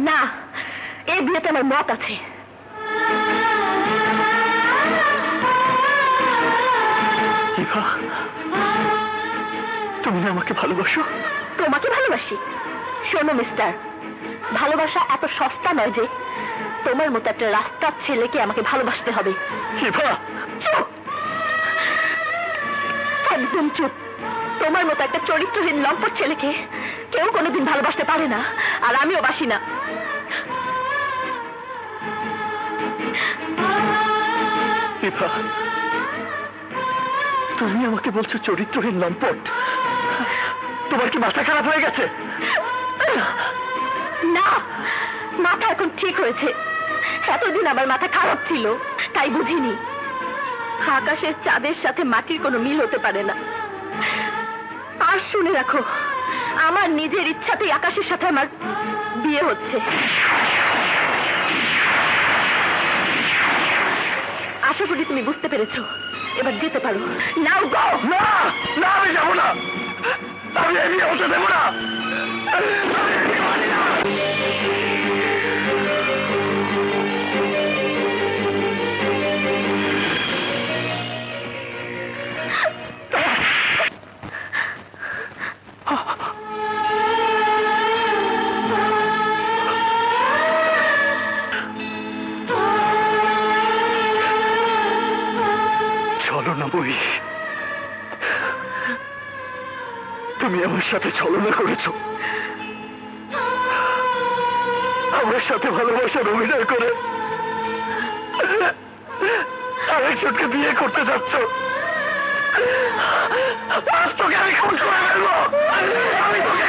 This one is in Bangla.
না, এই বিয়েতে আমার মত আছে। তুমি না আমাকে ভালোবাসো? তোমাকে ভালোবাসি? শোনো মিস্টার, ভালোবাসা এত সস্তা নয় যে তোমার মতো একটা রাস্তার ছেলেকে আমাকে ভালোবাসতে হবে। চুপ, একদম চুপ। তোমার মতো একটা চরিত্রহীন লম্পট ছেলেকে কেউ কোনোদিন ভালোবাসতে পারে না, আর আমিও বাসি না। তুমি আমাকে বলছো চরিত্রহীন লম্পট? তোমার কি মাথা খারাপ হয়ে গেছে? না, মাথা এখন ঠিক হয়েছে। এতদিন আমার মাথা খারাপ ছিল, তাই বুঝিনি আকাশের চাঁদের সাথে মাটির কোনো মিল হতে পারে না। আর শুনে রাখো, আমার নিজের ইচ্ছাতেই আকাশের সাথে আমার বিয়ে হচ্ছে। আশা করি তুমি বুঝতে পেরেছো। এবার যেতে পারো। নাও গো। না না, আমি যাবো না। আমি এই বিয়ে হতে দেবো না। চলো না বই, তুমি আমার সাথে ছলনা করেছো। আমার সাথে ভালোবাসার অভিনয় করে আরেকজনকে বিয়ে করতে যাচ্ছ। আজ তোকে আমি খুন করে ফেলবো। আমি তোকে